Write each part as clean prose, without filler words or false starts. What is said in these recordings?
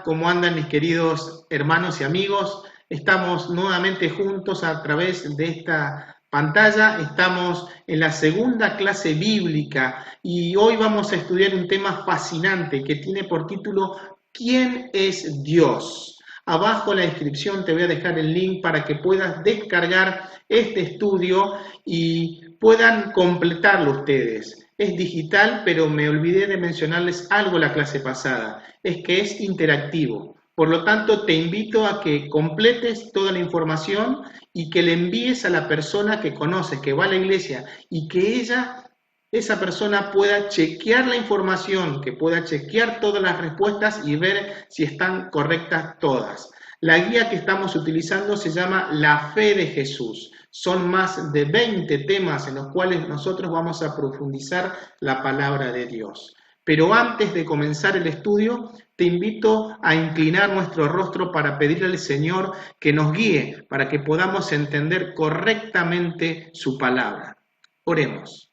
¿Cómo andan mis queridos hermanos y amigos? Estamos nuevamente juntos a través de esta pantalla. Estamos en la segunda clase bíblica y hoy vamos a estudiar un tema fascinante que tiene por título ¿Quién es Dios? Abajo en la descripción te voy a dejar el link para que puedas descargar este estudio y puedan completarlo ustedes. Es digital, pero me olvidé de mencionarles algo la clase pasada, es que es interactivo. Por lo tanto, te invito a que completes toda la información y que le envíes a la persona que conoces, que va a la iglesia, y que esa persona pueda chequear la información, que pueda chequear todas las respuestas y ver si están correctas todas. La guía que estamos utilizando se llama La Fe de Jesús. Son más de 20 temas en los cuales nosotros vamos a profundizar la palabra de Dios. Pero antes de comenzar el estudio, te invito a inclinar nuestro rostro para pedirle al Señor que nos guíe, para que podamos entender correctamente su palabra. Oremos.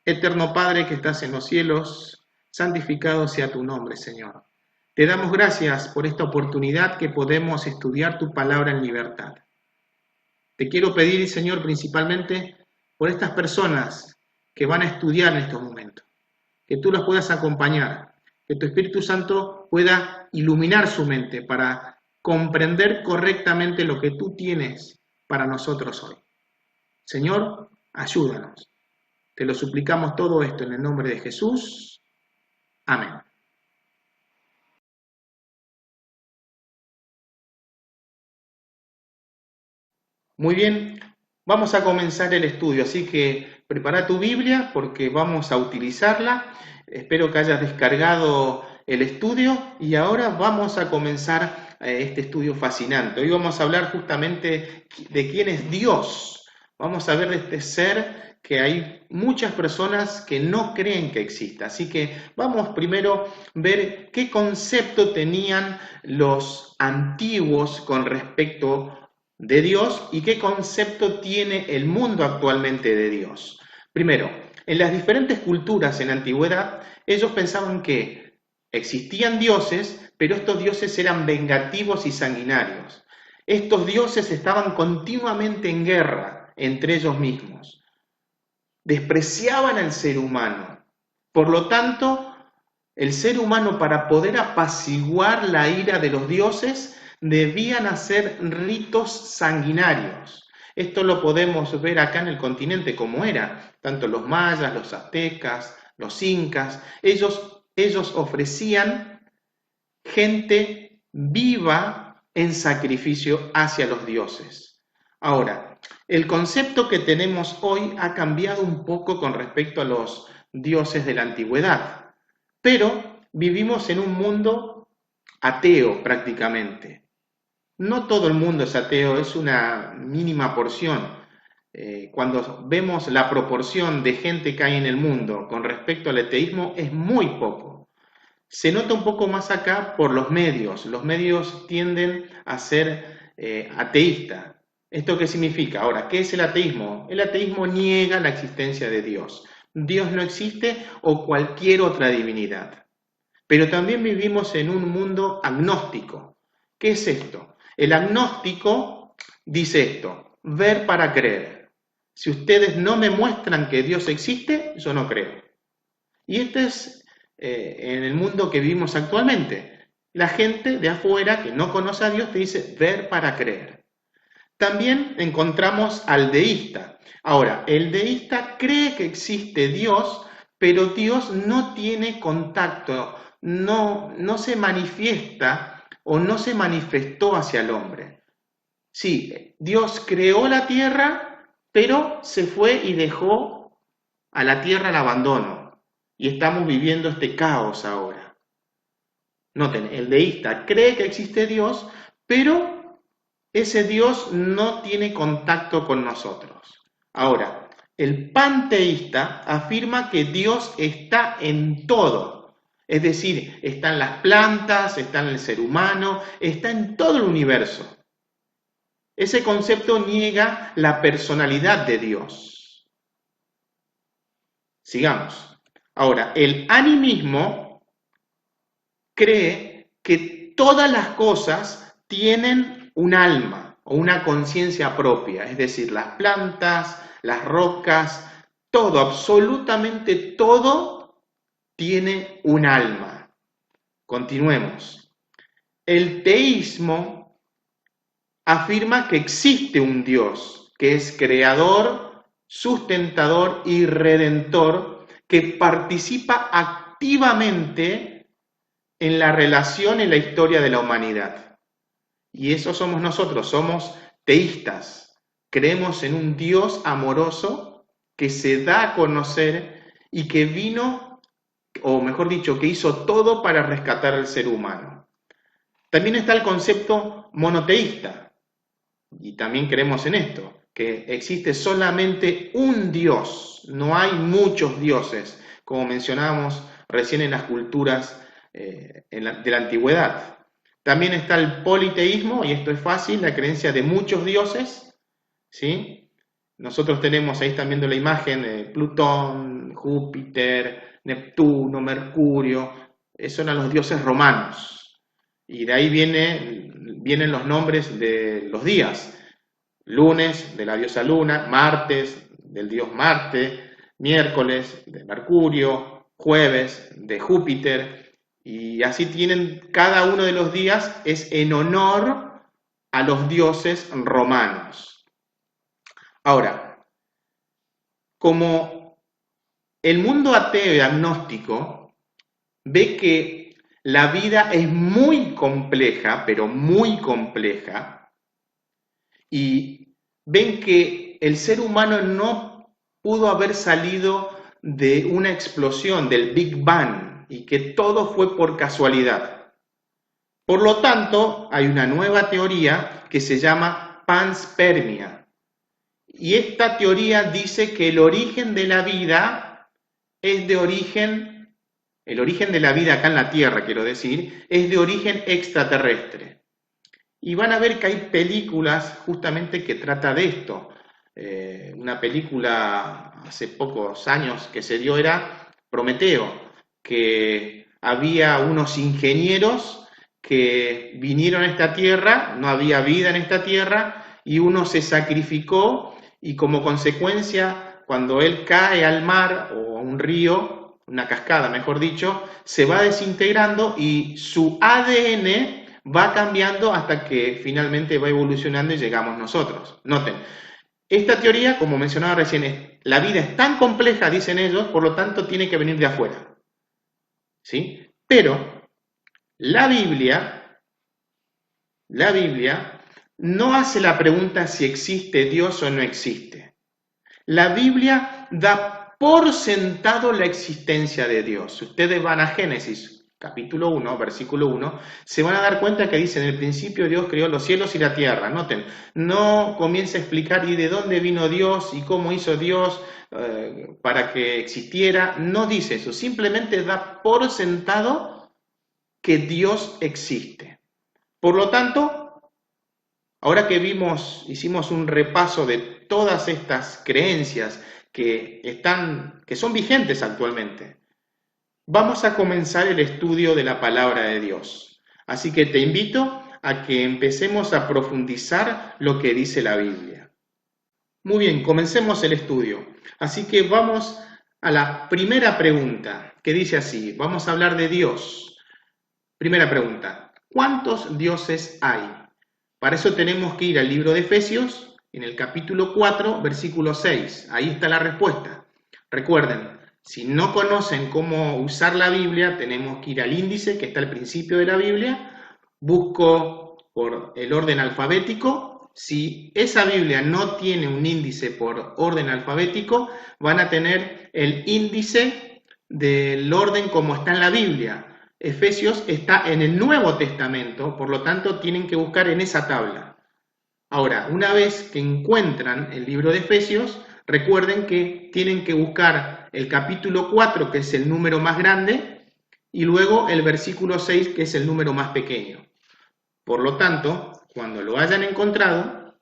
Eterno Padre que estás en los cielos, santificado sea tu nombre, Señor. Te damos gracias por esta oportunidad que podemos estudiar tu palabra en libertad. Te quiero pedir, Señor, principalmente por estas personas que van a estudiar en estos momentos, que tú las puedas acompañar, que tu Espíritu Santo pueda iluminar su mente para comprender correctamente lo que tú tienes para nosotros hoy. Señor, ayúdanos. Te lo suplicamos todo esto en el nombre de Jesús. Amén. Muy bien, vamos a comenzar el estudio, así que prepara tu Biblia porque vamos a utilizarla. Espero que hayas descargado el estudio y ahora vamos a comenzar este estudio fascinante. Hoy vamos a hablar justamente de quién es Dios. Vamos a ver de este ser que hay muchas personas que no creen que exista. Así que vamos primero a ver qué concepto tenían los antiguos con respecto de Dios y qué concepto tiene el mundo actualmente de Dios. Primero, en las diferentes culturas en la antigüedad, ellos pensaban que existían dioses, pero estos dioses eran vengativos y sanguinarios. Estos dioses estaban continuamente en guerra entre ellos mismos. Despreciaban al ser humano. Por lo tanto, el ser humano, para poder apaciguar la ira de los dioses, debían hacer ritos sanguinarios. Esto lo podemos ver acá en el continente como era, tanto los mayas, los aztecas, los incas, ellos ofrecían gente viva en sacrificio hacia los dioses. Ahora, el concepto que tenemos hoy ha cambiado un poco con respecto a los dioses de la antigüedad, pero vivimos en un mundo ateo prácticamente. No todo el mundo es ateo, es una mínima porción. Cuando vemos la proporción de gente que hay en el mundo con respecto al ateísmo, es muy poco. Se nota un poco más acá por los medios. Los medios tienden a ser ateístas. ¿Esto qué significa? Ahora, ¿qué es el ateísmo? El ateísmo niega la existencia de Dios. Dios no existe o cualquier otra divinidad. Pero también vivimos en un mundo agnóstico. ¿Qué es esto? El agnóstico dice esto: ver para creer. Si ustedes no me muestran que Dios existe, yo no creo. Y este es en el mundo que vivimos actualmente. La gente de afuera que no conoce a Dios te dice ver para creer. También encontramos al deísta. Ahora, el deísta cree que existe Dios, pero Dios no tiene contacto, no se manifiesta o no se manifestó hacia el hombre. Sí, Dios creó la tierra, pero se fue y dejó a la tierra al abandono. Y estamos viviendo este caos ahora. Noten, el deísta cree que existe Dios, pero ese Dios no tiene contacto con nosotros. Ahora, el panteísta afirma que Dios está en todo. Es decir, está en las plantas, está en el ser humano, está en todo el universo. Ese concepto niega la personalidad de Dios. Sigamos. Ahora, el animismo cree que todas las cosas tienen un alma o una conciencia propia, es decir, las plantas, las rocas, todo, absolutamente todo tiene un alma. Continuemos. El teísmo afirma que existe un Dios, que es creador, sustentador y redentor, que participa activamente en la relación y la historia de la humanidad. Y eso somos nosotros, somos teístas. Creemos en un Dios amoroso que se da a conocer y que vino, o mejor dicho, que hizo todo para rescatar al ser humano. También está el concepto monoteísta, y también creemos en esto, que existe solamente un Dios, no hay muchos dioses, como mencionábamos recién en las culturas de la antigüedad. También está el politeísmo, y esto es fácil, la creencia de muchos dioses, ¿sí? Nosotros tenemos, ahí están viendo la imagen, de Plutón, Júpiter, Neptuno, Mercurio, son a los dioses romanos. Y de ahí vienen los nombres de los días. Lunes, de la diosa Luna; martes, del dios Marte; miércoles, de Mercurio; jueves, de Júpiter. Y así tienen, cada uno de los días es en honor a los dioses romanos. Ahora, como el mundo ateo y agnóstico ve que la vida es muy compleja, pero muy compleja, y ven que el ser humano no pudo haber salido de una explosión, del Big Bang, y que todo fue por casualidad. Por lo tanto, hay una nueva teoría que se llama panspermia. Y esta teoría dice que el origen de la vida es de origen, el origen de la vida acá en la Tierra, quiero decir, es de origen extraterrestre. Y van a ver que hay películas justamente que trata de esto. Una película hace pocos años que se dio era Prometeo, que había unos ingenieros que vinieron a esta tierra, no había vida en esta tierra, y uno se sacrificó, y como consecuencia, cuando él cae al mar o a un río, una cascada mejor dicho, se va desintegrando y su ADN va cambiando hasta que finalmente va evolucionando y llegamos nosotros. Noten, esta teoría, como mencionaba recién, la vida es tan compleja, dicen ellos, por lo tanto tiene que venir de afuera. ¿Sí? Pero la Biblia no hace la pregunta si existe Dios o no existe. La Biblia da por sentado la existencia de Dios. Si ustedes van a Génesis, capítulo 1, versículo 1, se van a dar cuenta que dice: en el principio Dios creó los cielos y la tierra. Noten, no comienza a explicar y de dónde vino Dios y cómo hizo Dios para que existiera. No dice eso, simplemente da por sentado que Dios existe. Por lo tanto, ahora que hicimos un repaso de todas estas creencias que son vigentes actualmente, vamos a comenzar el estudio de la palabra de Dios. Así que te invito a que empecemos a profundizar lo que dice la Biblia. Muy bien, comencemos el estudio. Así que vamos a la primera pregunta, que dice así: vamos a hablar de Dios. Primera pregunta: ¿cuántos dioses hay? Para eso tenemos que ir al libro de Efesios, en el capítulo 4, versículo 6. Ahí está la respuesta. Recuerden, si no conocen cómo usar la Biblia, tenemos que ir al índice que está al principio de la Biblia. Busco por el orden alfabético. Si esa Biblia no tiene un índice por orden alfabético, van a tener el índice del orden como está en la Biblia. Efesios está en el Nuevo Testamento, por lo tanto tienen que buscar en esa tabla. Ahora, una vez que encuentran el libro de Efesios, recuerden que tienen que buscar el capítulo 4, que es el número más grande, y luego el versículo 6, que es el número más pequeño. Por lo tanto, cuando lo hayan encontrado,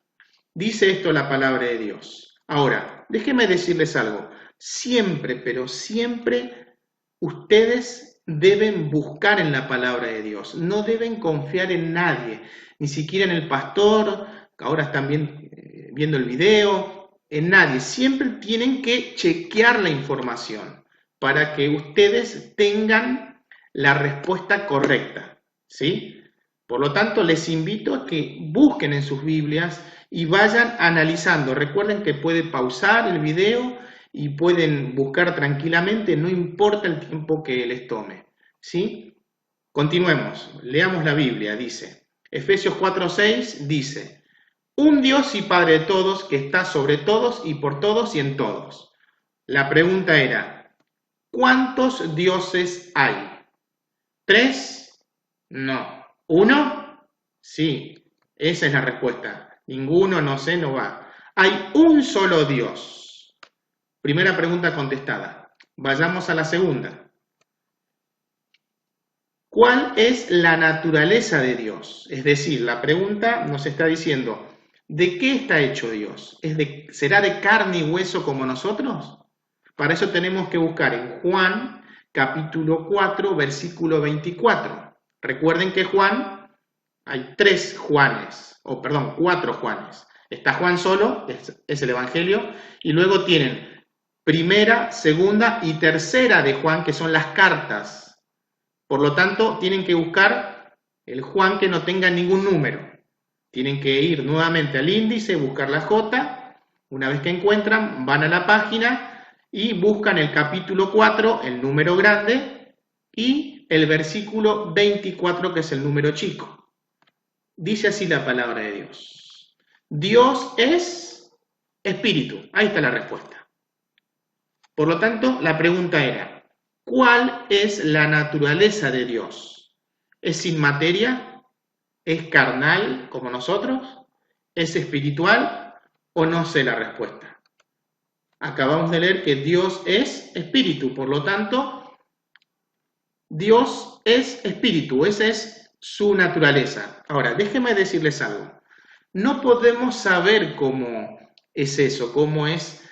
dice esto la palabra de Dios. Ahora, déjenme decirles algo. Siempre, pero siempre, ustedes deben buscar en la palabra de Dios, no deben confiar en nadie, ni siquiera en el pastor, ahora están viendo el video, en nadie. Siempre tienen que chequear la información para que ustedes tengan la respuesta correcta, ¿sí? Por lo tanto, les invito a que busquen en sus Biblias y vayan analizando. Recuerden que pueden pausar el video y pueden buscar tranquilamente, no importa el tiempo que les tome, ¿sí? Continuemos, leamos la Biblia, dice, Efesios 4:6 dice, un Dios y Padre de todos, que está sobre todos y por todos y en todos. La pregunta era, ¿cuántos dioses hay? ¿3? No. ¿1? Sí, esa es la respuesta. Ninguno, no sé, no va. Hay un solo Dios. Primera pregunta contestada. Vayamos a la segunda. ¿Cuál es la naturaleza de Dios? Es decir, la pregunta nos está diciendo, ¿de qué está hecho Dios? ¿Será de carne y hueso como nosotros? Para eso tenemos que buscar en Juan, capítulo 4, versículo 24. Recuerden que Juan, hay 4 Juanes. Está Juan solo, es el Evangelio, y luego tienen primera, segunda y tercera de Juan, que son las cartas. Por lo tanto, tienen que buscar el Juan que no tenga ningún número. Tienen que ir nuevamente al índice, buscar la J. Una vez que encuentran, van a la página y buscan el capítulo 4, el número grande, y el versículo 24, que es el número chico. Dice así la palabra de Dios. Dios es espíritu. Ahí está la respuesta. Por lo tanto, la pregunta era, ¿cuál es la naturaleza de Dios? ¿Es sin materia? ¿Es carnal como nosotros? ¿Es espiritual? ¿O no sé la respuesta? Acabamos de leer que Dios es espíritu, por lo tanto, Dios es espíritu, esa es su naturaleza. Ahora, déjenme decirles algo. No podemos saber cómo es eso, cómo es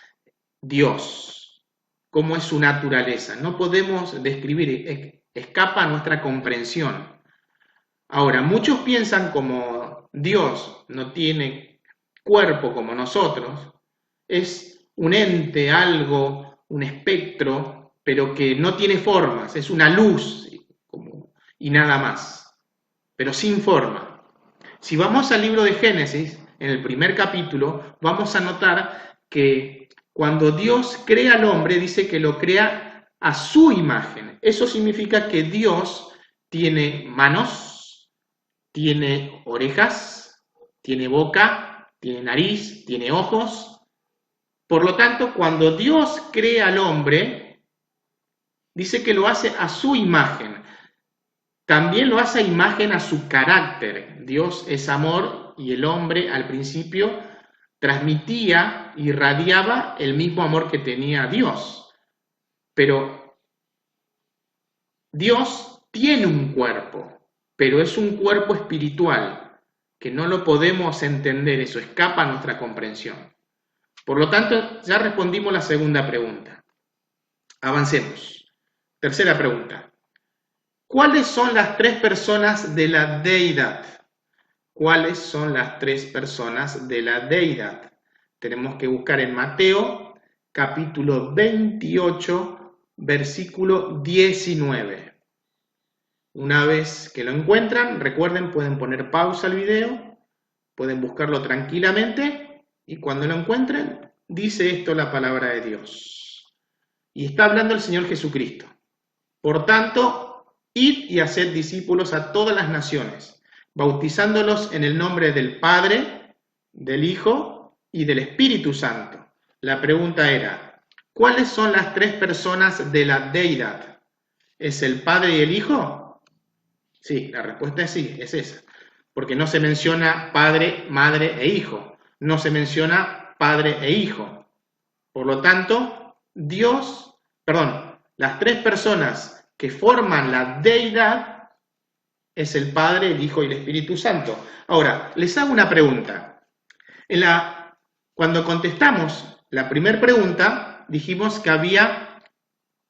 Dios, cómo es su naturaleza. No podemos describir, escapa a nuestra comprensión. Ahora, muchos piensan como Dios no tiene cuerpo como nosotros, es un ente, algo, un espectro, pero que no tiene formas, es una luz y nada más, pero sin forma. Si vamos al libro de Génesis, en el primer capítulo, vamos a notar que cuando Dios crea al hombre, dice que lo crea a su imagen. Eso significa que Dios tiene manos, tiene orejas, tiene boca, tiene nariz, tiene ojos. Por lo tanto, cuando Dios crea al hombre, dice que lo hace a su imagen. También lo hace a imagen a su carácter. Dios es amor y el hombre al principio transmitía, irradiaba el mismo amor que tenía Dios. Pero Dios tiene un cuerpo, pero es un cuerpo espiritual, que no lo podemos entender, eso escapa a nuestra comprensión. Por lo tanto, ya respondimos la segunda pregunta. Avancemos. Tercera pregunta. ¿Cuáles son las 3 personas de la deidad? ¿Cuáles son las 3 personas de la deidad? Tenemos que buscar en Mateo, capítulo 28, versículo 19. Una vez que lo encuentran, recuerden, pueden poner pausa al video, pueden buscarlo tranquilamente, y cuando lo encuentren, dice esto la palabra de Dios. Y está hablando el Señor Jesucristo. Por tanto, id y haced discípulos a todas las naciones, bautizándolos en el nombre del Padre, del Hijo y del Espíritu Santo. La pregunta era, ¿cuáles son las 3 personas de la deidad? ¿Es el Padre y el Hijo? Sí, la respuesta es sí, es esa. Porque no se menciona Padre, Madre e Hijo. No se menciona Padre e Hijo. Por lo tanto, las 3 personas que forman la deidad es el Padre, el Hijo y el Espíritu Santo. Ahora, les hago una pregunta. Cuando contestamos la primera pregunta, dijimos que había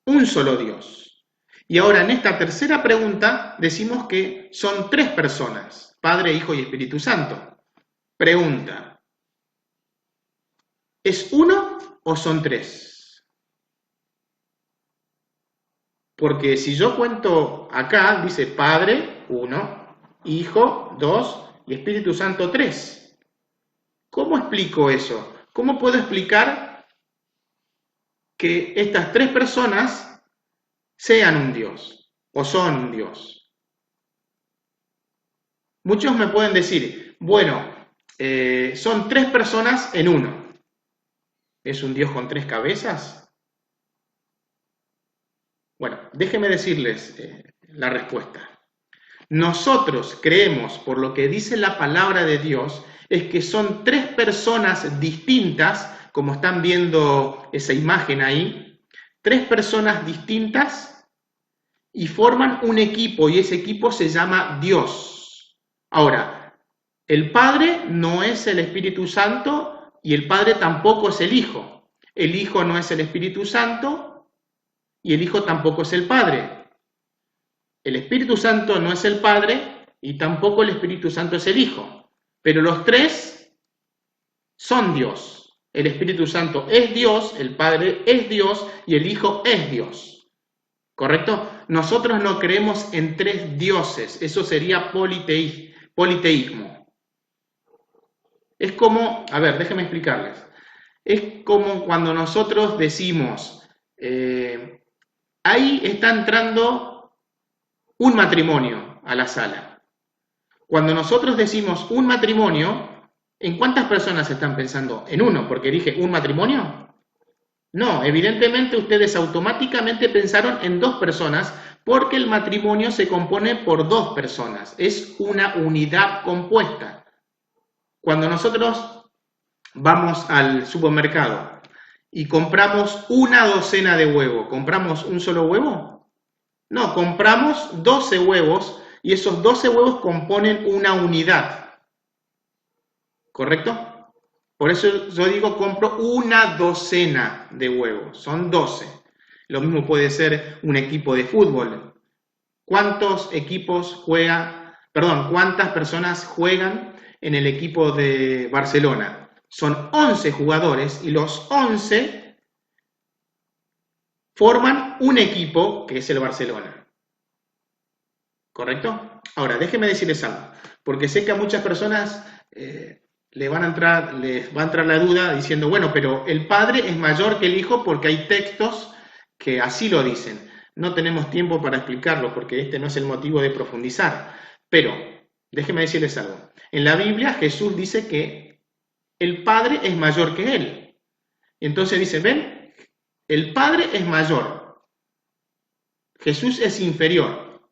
un solo Dios. Y ahora en esta tercera pregunta decimos que son 3 personas, Padre, Hijo y Espíritu Santo. Pregunta, ¿es uno o son 3? Porque si yo cuento acá, dice Padre, 1, Hijo, 2 y Espíritu Santo, 3. ¿Cómo explico eso? ¿Cómo puedo explicar que estas 3 personas sean un Dios o son un Dios? Muchos me pueden decir, bueno, son 3 personas en uno. ¿Es un Dios con 3 cabezas? Bueno, déjenme decirles la respuesta. Nosotros creemos, por lo que dice la palabra de Dios, es que son 3 personas distintas, como están viendo esa imagen ahí, 3 personas distintas y forman un equipo, y ese equipo se llama Dios. Ahora, el Padre no es el Espíritu Santo y el Padre tampoco es el Hijo. El Hijo no es el Espíritu Santo y el Hijo tampoco es el Padre. El Espíritu Santo no es el Padre y tampoco el Espíritu Santo es el Hijo. Pero los 3 son Dios. El Espíritu Santo es Dios, el Padre es Dios y el Hijo es Dios. ¿Correcto? Nosotros no creemos en 3 dioses. Eso sería politeísmo. Es como, a ver, déjenme explicarles. Es como cuando nosotros decimos, ahí está entrando un matrimonio a la sala. Cuando nosotros decimos un matrimonio, ¿en cuántas personas están pensando? En uno, porque dije un matrimonio. No, evidentemente ustedes automáticamente pensaron en 2 personas, porque el matrimonio se compone por 2 personas. Es una unidad compuesta. Cuando nosotros vamos al supermercado y compramos una docena de huevos, ¿compramos un solo huevo? No, compramos 12 huevos y esos 12 huevos componen una unidad. ¿Correcto? Por eso yo digo compro una docena de huevos, son 12. Lo mismo puede ser un equipo de fútbol. ¿Cuántas personas juegan en el equipo de Barcelona? Son 11 jugadores y los 11 forman un equipo que es el Barcelona. ¿Correcto? Ahora, déjenme decirles algo, porque sé que a muchas personas les va a entrar la duda diciendo, bueno, pero el Padre es mayor que el Hijo porque hay textos que así lo dicen. No tenemos tiempo para explicarlo porque este no es el motivo de profundizar. Pero, déjenme decirles algo. En la Biblia Jesús dice que el Padre es mayor que Él. Entonces dice, ven, el Padre es mayor, Jesús es inferior,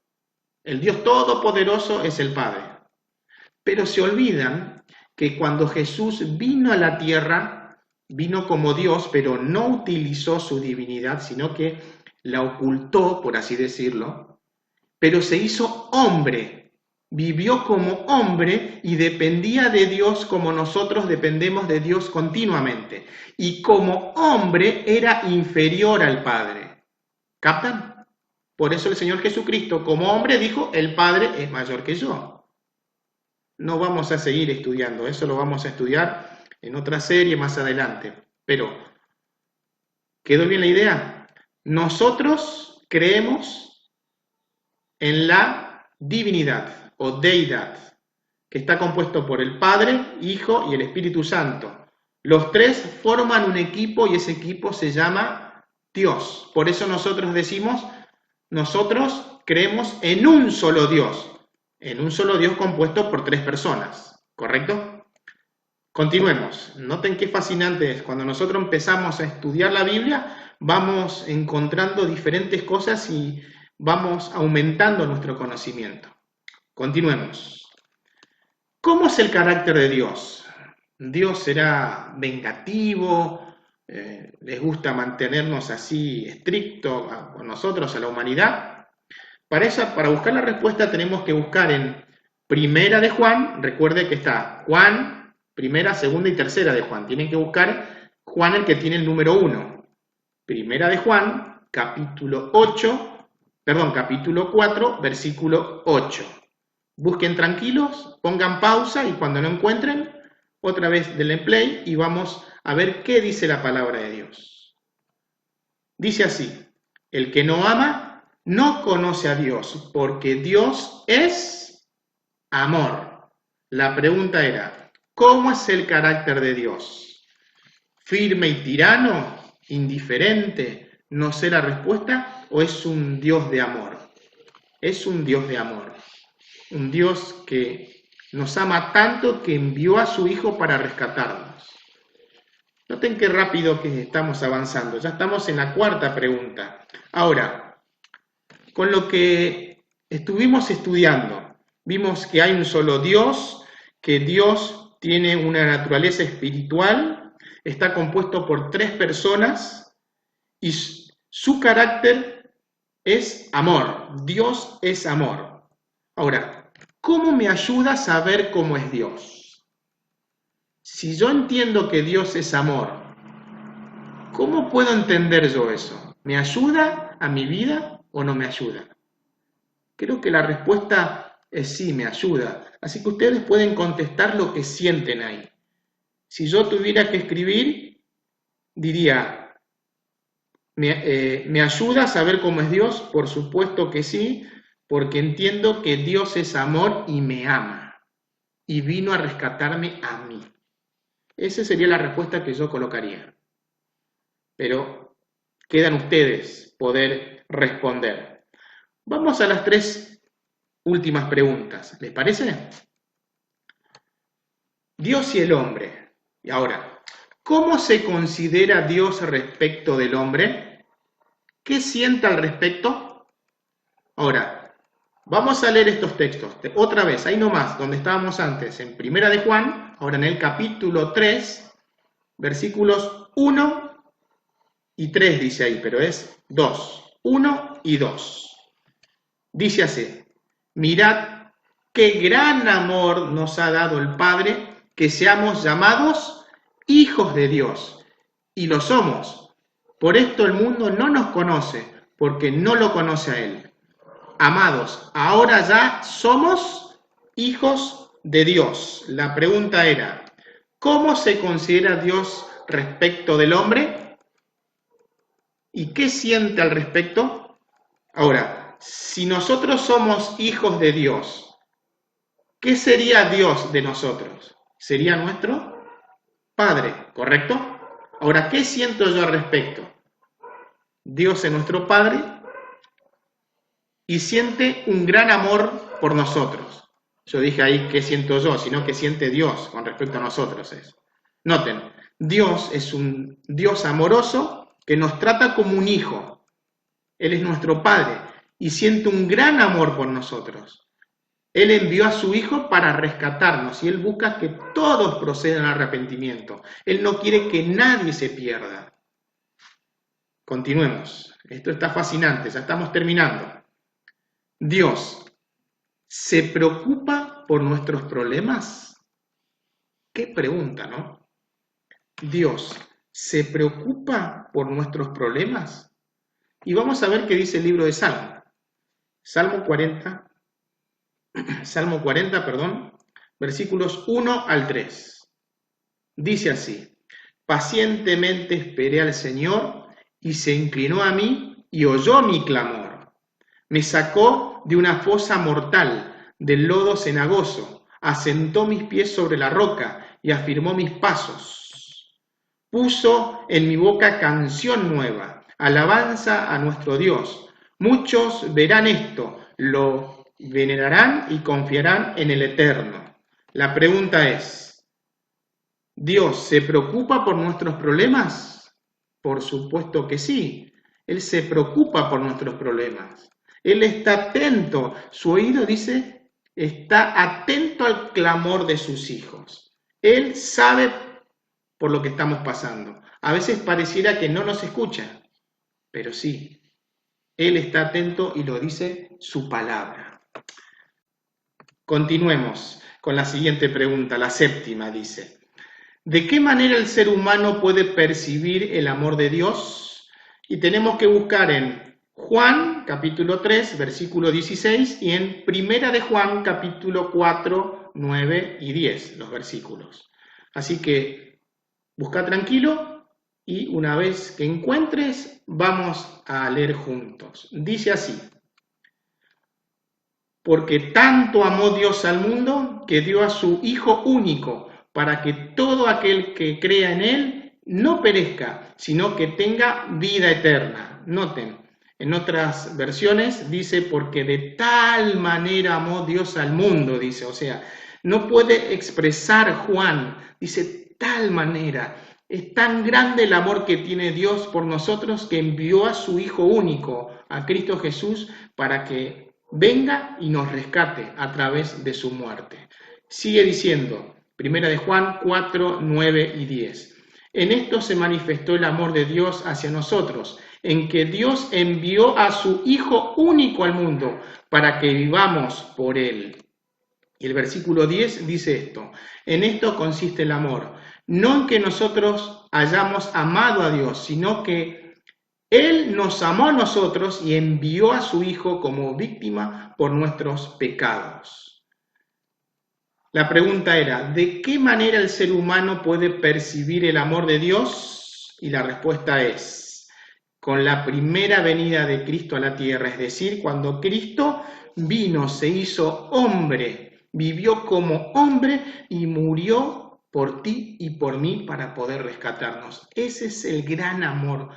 el Dios Todopoderoso es el Padre. Pero se olvidan que cuando Jesús vino a la tierra, vino como Dios, pero no utilizó su divinidad, sino que la ocultó, por así decirlo, pero se hizo hombre, vivió como hombre y dependía de Dios como nosotros dependemos de Dios continuamente. Y como hombre era inferior al Padre. ¿Captan? Por eso el Señor Jesucristo, como hombre, dijo, el Padre es mayor que yo. No vamos a seguir estudiando, eso lo vamos a estudiar en otra serie más adelante. Pero, ¿quedó bien la idea? Nosotros creemos en la divinidad o deidad, que está compuesto por el Padre, Hijo y el Espíritu Santo. Los 3 forman un equipo y ese equipo se llama Dios. Por eso nosotros decimos, nosotros creemos en un solo Dios compuesto por 3 personas, ¿correcto? Continuemos. Noten qué fascinante es. Cuando nosotros empezamos a estudiar la Biblia, vamos encontrando diferentes cosas y vamos aumentando nuestro conocimiento. Continuemos. ¿Cómo es el carácter de Dios? ¿Dios será vengativo? ¿Les gusta mantenernos así estrictos a nosotros, a la humanidad? Para buscar la respuesta tenemos que buscar en Primera de Juan. Recuerde que está Juan, Primera, Segunda y Tercera de Juan. Tienen que buscar Juan el que tiene el número 1. Primera de Juan, capítulo 8, capítulo 4, versículo 8. Busquen tranquilos, pongan pausa y cuando lo encuentren, otra vez denle play y vamos a ver qué dice la palabra de Dios. Dice así: el que no ama no conoce a Dios, porque Dios es amor. La pregunta era, ¿cómo es el carácter de Dios? ¿Firme y tirano? ¿Indiferente? No sé la respuesta. ¿O es un Dios de amor? Es un Dios de amor. Un Dios que nos ama tanto que envió a su Hijo para rescatarnos. Noten qué rápido que estamos avanzando. Ya estamos en la cuarta pregunta. Ahora, con lo que estuvimos estudiando, vimos que hay un solo Dios, que Dios tiene una naturaleza espiritual, está compuesto por 3 personas y su carácter es amor. Dios es amor. Ahora, ¿cómo me ayuda a saber cómo es Dios? Si yo entiendo que Dios es amor, ¿cómo puedo entender yo eso? ¿Me ayuda a mi vida o no me ayuda? Creo que la respuesta es sí, me ayuda. Así que ustedes pueden contestar lo que sienten ahí. Si yo tuviera que escribir, diría, ¿me ayuda a saber cómo es Dios? Por supuesto que sí, porque entiendo que Dios es amor y me ama. Y vino a rescatarme a mí. Esa sería la respuesta que yo colocaría. Pero quedan ustedes poder responder. Vamos a las 3 últimas preguntas. ¿Les parece? Dios y el hombre. Y ahora, ¿cómo se considera Dios respecto del hombre? ¿Qué siente al respecto? Ahora, vamos a leer estos textos. Otra vez, ahí nomás, donde estábamos antes, en Primera de Juan, ahora en el capítulo 3, versículos 1 y 3 dice ahí, pero es 2. 1 y 2. Dice así: mirad qué gran amor nos ha dado el Padre, que seamos llamados hijos de Dios. Y lo somos. Por esto el mundo no nos conoce, porque no lo conoce a Él. Amados, ahora ya somos hijos de Dios. La pregunta era, ¿cómo se considera Dios respecto del hombre? ¿Y qué siente al respecto? Ahora, si nosotros somos hijos de Dios, ¿qué sería Dios de nosotros? Sería nuestro Padre, ¿correcto? Ahora, ¿qué siento yo al respecto? Dios es nuestro Padre y siente un gran amor por nosotros. Yo dije ahí qué siento yo, sino que siente Dios con respecto a nosotros. Eso. Noten, Dios es un Dios amoroso que nos trata como un hijo. Él es nuestro Padre y siente un gran amor por nosotros. Él envió a su Hijo para rescatarnos y Él busca que todos procedan al arrepentimiento. Él no quiere que nadie se pierda. Continuemos. Esto está fascinante, ya estamos terminando. Dios se preocupa por nuestros problemas. Qué pregunta, ¿no? Dios se preocupa por nuestros problemas. Y vamos a ver qué dice el libro de Salmo. Salmo 40, versículos 1 al 3. Dice así: pacientemente esperé al Señor y se inclinó a mí y oyó mi clamor. Me sacó de una fosa mortal, del lodo cenagoso, asentó mis pies sobre la roca y afirmó mis pasos. Puso en mi boca canción nueva, alabanza a nuestro Dios. Muchos verán esto, lo venerarán y confiarán en el Eterno. La pregunta es, ¿Dios se preocupa por nuestros problemas? Por supuesto que sí. Él se preocupa por nuestros problemas. Él está atento. Su oído dice, está atento al clamor de sus hijos. Él sabe por lo que estamos pasando. A veces pareciera que no nos escucha, pero sí. Él está atento y lo dice su palabra. Continuemos con la siguiente pregunta, la séptima dice: ¿de qué manera el ser humano puede percibir el amor de Dios? Y tenemos que buscar en Juan, capítulo 3, versículo 16, y en Primera de Juan, capítulo 4, 9 y 10, los versículos. Así que busca tranquilo y una vez que encuentres, vamos a leer juntos. Dice así: porque tanto amó Dios al mundo que dio a su Hijo único, para que todo aquel que crea en Él no perezca, sino que tenga vida eterna. Noten, en otras versiones dice, porque de tal manera amó Dios al mundo, dice, o sea, no puede expresar Juan, dice tal manera. Es tan grande el amor que tiene Dios por nosotros que envió a su Hijo único, a Cristo Jesús, para que venga y nos rescate a través de su muerte. Sigue diciendo, Primera de Juan 4, 9 y 10. En esto se manifestó el amor de Dios hacia nosotros, en que Dios envió a su Hijo único al mundo para que vivamos por Él. Y el versículo 10 dice esto: en esto consiste el amor, no en que nosotros hayamos amado a Dios, sino que Él nos amó a nosotros y envió a su Hijo como víctima por nuestros pecados. La pregunta era, ¿de qué manera el ser humano puede percibir el amor de Dios? Y la respuesta es, con la primera venida de Cristo a la tierra, es decir, cuando Cristo vino, se hizo hombre, vivió como hombre y murió por ti y por mí para poder rescatarnos. Ese es el gran amor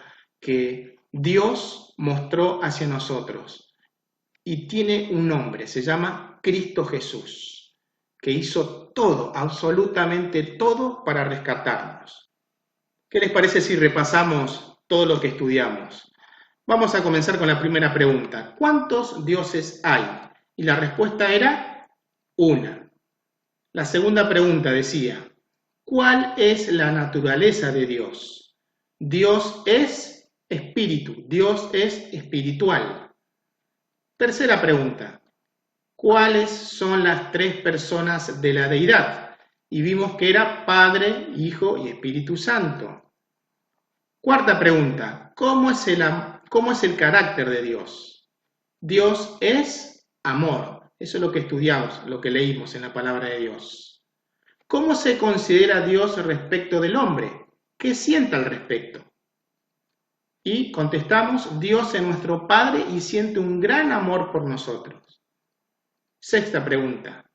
que Dios mostró hacia nosotros y tiene un nombre, se llama Cristo Jesús, que hizo todo, absolutamente todo para rescatarnos. ¿Qué les parece si repasamos todo lo que estudiamos? Vamos a comenzar con la primera pregunta. ¿Cuántos dioses hay? Y la respuesta era una. La segunda pregunta decía, ¿cuál es la naturaleza de Dios? Dios es espíritu, Dios es espiritual. Tercera pregunta, ¿cuáles son las tres personas de la deidad? Y vimos que era Padre, Hijo y Espíritu Santo. Cuarta pregunta, ¿cómo es el carácter de Dios? Dios es amor. Eso es lo que estudiamos, lo que leímos en la palabra de Dios. ¿Cómo se considera Dios respecto del hombre? ¿Qué siente al respecto? Y contestamos, Dios es nuestro Padre y siente un gran amor por nosotros. Sexta pregunta,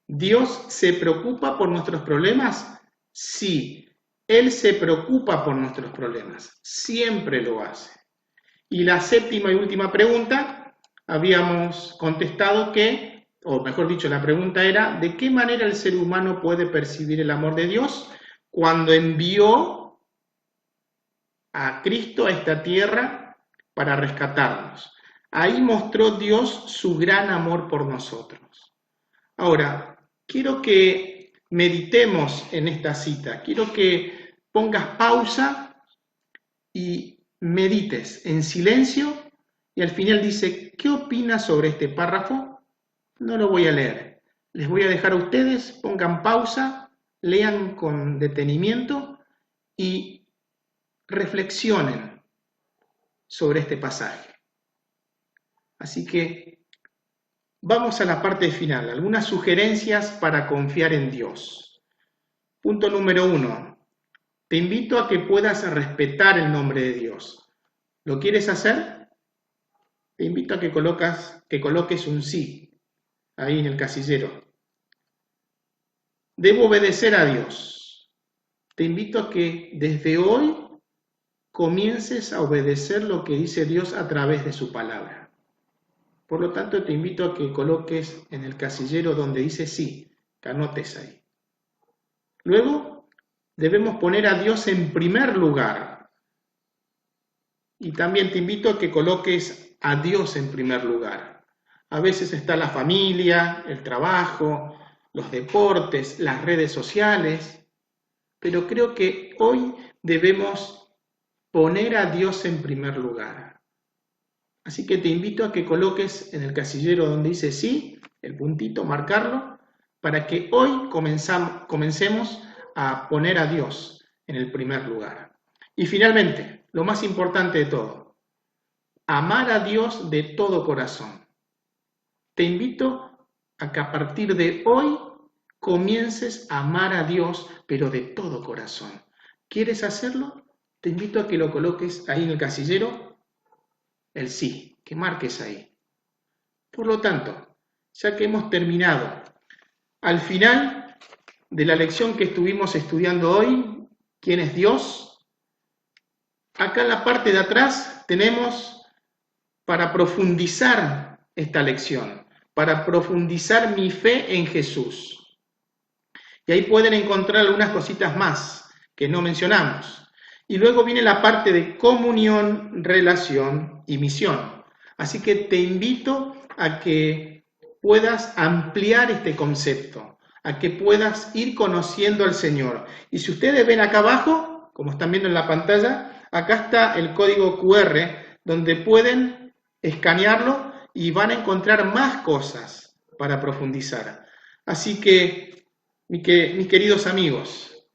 ¿Dios se preocupa por nuestros problemas? Sí, Él se preocupa por nuestros problemas, siempre lo hace. Y la séptima y última pregunta, habíamos contestado que, o mejor dicho, la pregunta era, ¿de qué manera el ser humano puede percibir el amor de Dios? Cuando envió a Cristo a esta tierra para rescatarnos. Ahí mostró Dios su gran amor por nosotros. Ahora, quiero que meditemos en esta cita, quiero que pongas pausa y medites en silencio y al final dice, ¿qué opinas sobre este párrafo? No lo voy a leer, les voy a dejar a ustedes, pongan pausa, lean con detenimiento y reflexionen sobre este pasaje. Así que vamos a la parte final, algunas sugerencias para confiar en Dios. Punto número 1. Te invito a que puedas respetar el nombre de Dios. ¿Lo quieres hacer? Te invito a que coloques un sí ahí en el casillero. Debo obedecer a Dios. Te invito a que desde hoy comiences a obedecer lo que dice Dios a través de su palabra. Por lo tanto, te invito a que coloques en el casillero donde dice sí, que anotes ahí. Luego, debemos poner a Dios en primer lugar. Y también te invito a que coloques a Dios en primer lugar. A veces está la familia, el trabajo, los deportes, las redes sociales, pero creo que hoy debemos poner a Dios en primer lugar. Así que te invito a que coloques en el casillero donde dice sí, el puntito, marcarlo, para que hoy comencemos a poner a Dios en el primer lugar. Y finalmente, lo más importante de todo, amar a Dios de todo corazón. Te invito a que a partir de hoy comiences a amar a Dios, pero de todo corazón. ¿Quieres hacerlo? Te invito a que lo coloques ahí en el casillero, el sí, que marques ahí. Por lo tanto, ya que hemos terminado, al final de la lección que estuvimos estudiando hoy, ¿quién es Dios? Acá en la parte de atrás tenemos para profundizar esta lección, para profundizar mi fe en Jesús. Y ahí pueden encontrar algunas cositas más que no mencionamos. Y luego viene la parte de comunión, relación y misión. Así que te invito a que puedas ampliar este concepto, a que puedas ir conociendo al Señor. Y si ustedes ven acá abajo, como están viendo en la pantalla, acá está el código QR, donde pueden escanearlo y van a encontrar más cosas para profundizar. Así que, mis queridos amigos,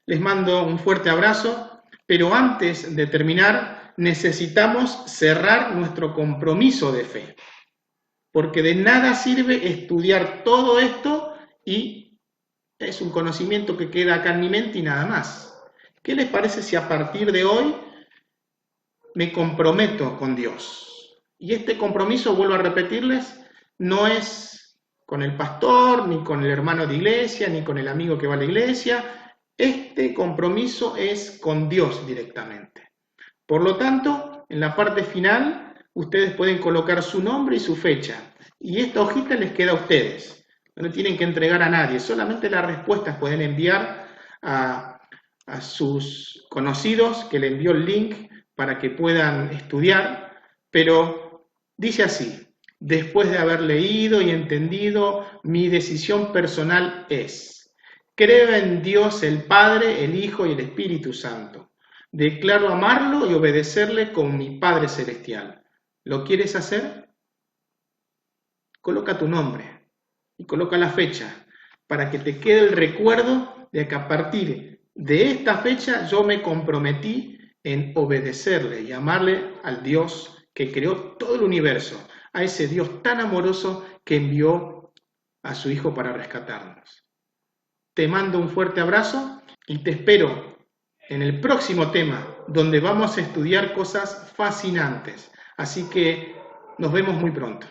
les mando un fuerte abrazo, pero antes de terminar, necesitamos cerrar nuestro compromiso de fe, porque de nada sirve estudiar todo esto y es un conocimiento que queda acá en mi mente y nada más. ¿Qué les parece si a partir de hoy me comprometo con Dios? Y este compromiso, vuelvo a repetirles, no es con el pastor, ni con el hermano de iglesia, ni con el amigo que va a la iglesia. Este compromiso es con Dios directamente. Por lo tanto, en la parte final, ustedes pueden colocar su nombre y su fecha. Y esta hojita les queda a ustedes. No tienen que entregar a nadie, solamente las respuestas pueden enviar a sus conocidos, que le envió el link para que puedan estudiar, pero dice así: después de haber leído y entendido, mi decisión personal es: creo en Dios el Padre, el Hijo y el Espíritu Santo. Declaro amarlo y obedecerle como mi Padre Celestial. ¿Lo quieres hacer? Coloca tu nombre y coloca la fecha para que te quede el recuerdo de que a partir de esta fecha yo me comprometí en obedecerle y amarle al Dios que creó todo el universo, a ese Dios tan amoroso que envió a su Hijo para rescatarnos. Te mando un fuerte abrazo y te espero en el próximo tema, donde vamos a estudiar cosas fascinantes. Así que nos vemos muy pronto.